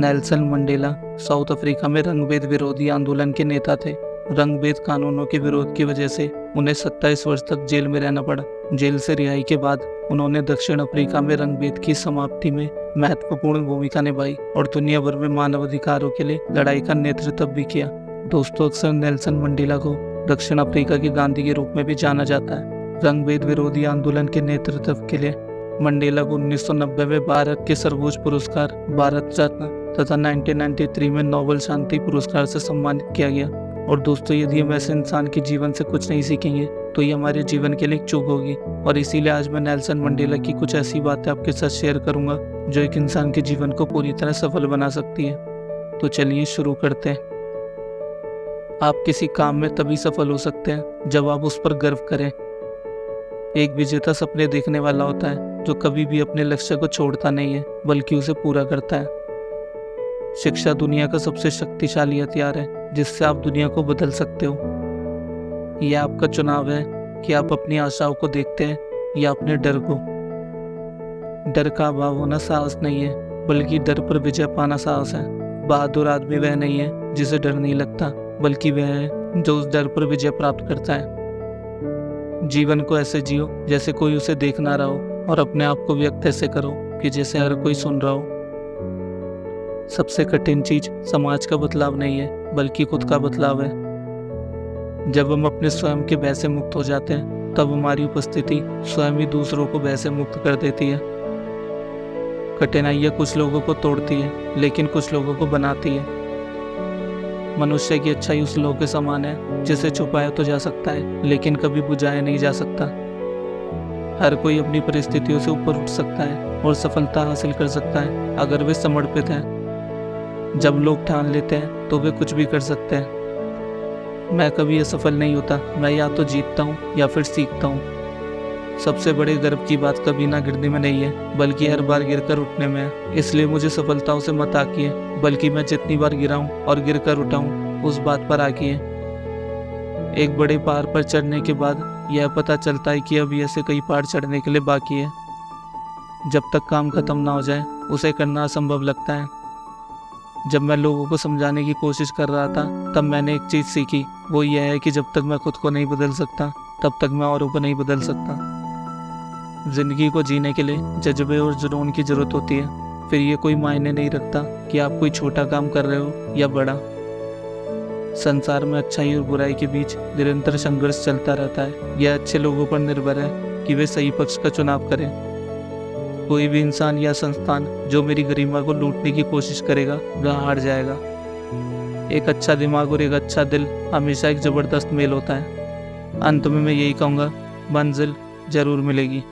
Nelson Mandela south Africa में रंगभेद विरोधी आंदोलन के नेता थे। रंगभेद कानूनों के विरोध की वजह से उन्हें 27 वर्ष तक जेल में रहना पड़ा। जेल से रिहाई के बाद उन्होंने दक्षिण अफ्रीका में रंगभेद की समाप्ति में महत्वपूर्ण भूमिका निभाई और दुनिया भर में मानव अधिकारों के लिए लड़ाई का नेतृत्व भी किया। दोस्तों, अक्सर नेल्सन मंडेला को दक्षिण अफ्रीका के गांधी के रूप में भी जाना जाता है। रंगभेद विरोधी आंदोलन के नेतृत्व के लिए मंडेला को 1990 में भारत के सर्वोच्च पुरस्कार भारत रत्न तथा 1993 में नोबेल शांति पुरस्कार से सम्मानित किया गया। और दोस्तों, यदि हम ऐसे इंसान के जीवन से कुछ नहीं सीखेंगे तो ये हमारे जीवन के लिए एक चूक होगी। और इसीलिए आज मैं नेल्सन मंडेला की कुछ ऐसी बातें आपके साथ शेयर करूंगा जो एक इंसान के जीवन को पूरी तरह सफल बना सकती है। तो चलिए शुरू करते हैं। आप किसी काम में तभी सफल हो सकते हैं जब आप उस पर गर्व करें। एक विजेता सपने देखने वाला होता है जो कभी भी अपने लक्ष्य को छोड़ता नहीं है बल्कि उसे पूरा करता है। शिक्षा दुनिया का सबसे शक्तिशाली हथियार है जिससे आप दुनिया को बदल सकते हो। यह आपका चुनाव है कि आप अपनी आशाओं को देखते हैं या अपने डर को। डर का अभाव होना साहस नहीं है बल्कि डर पर विजय पाना साहस है। बहादुर आदमी वह नहीं है जिसे डर नहीं लगता, बल्कि वह है जो उस डर पर विजय प्राप्त करता है। जीवन को ऐसे जियो जैसे कोई उसे देख ना रहा हो और अपने आप को व्यक्त ऐसे करो कि जैसे हर कोई सुन रहा हो। सबसे कठिन चीज समाज का बदलाव नहीं है बल्कि खुद का बदलाव है। जब हम अपने स्वयं के भय से मुक्त हो जाते हैं तब हमारी उपस्थिति स्वयं ही दूसरों को भय से मुक्त कर देती है। कठिनाइयाँ कुछ लोगों को तोड़ती है लेकिन कुछ लोगों को बनाती है। मनुष्य की अच्छाई उस लोग के समान है जिसे छुपाया तो जा सकता है लेकिन कभी बुझाया नहीं जा सकता। हर कोई अपनी परिस्थितियों से ऊपर उठ सकता है और सफलता हासिल कर सकता है अगर वे समर्पित हैं। जब लोग ठान लेते हैं तो वे कुछ भी कर सकते हैं। मैं कभी असफल नहीं होता, मैं या तो जीतता हूँ या फिर सीखता हूँ। सबसे बड़े गर्व की बात कभी ना गिरने में नहीं है बल्कि हर बार गिरकर उठने में है। इसलिए मुझे सफलताओं से मत आकिए बल्कि मैं जितनी बार गिरा हूँ और गिरकर उठा हूँ उस बात पर आकिए। एक बड़े पहाड़ पर चढ़ने के बाद यह पता चलता है कि अभी ऐसे कई पहाड़ चढ़ने के लिए बाकी है। जब तक काम खत्म ना हो जाए उसे करना असंभव लगता है। जब मैं लोगों को समझाने की कोशिश कर रहा था तब मैंने एक चीज़ सीखी, वो यह है कि जब तक मैं खुद को नहीं बदल सकता तब तक मैं औरों को नहीं बदल सकता। जिंदगी को जीने के लिए जज्बे और जुनून की जरूरत होती है। फिर ये कोई मायने नहीं रखता कि आप कोई छोटा काम कर रहे हो या बड़ा। संसार में अच्छाई और बुराई के बीच निरंतर संघर्ष चलता रहता है। यह अच्छे लोगों पर निर्भर है कि वे सही पक्ष का चुनाव करें। कोई भी इंसान या संस्थान जो मेरी गरिमा को लूटने की कोशिश करेगा वह हार जाएगा। एक अच्छा दिमाग और एक अच्छा दिल हमेशा एक जबरदस्त मेल होता है। अंत में मैं यही कहूँगा, मंजिल जरूर मिलेगी।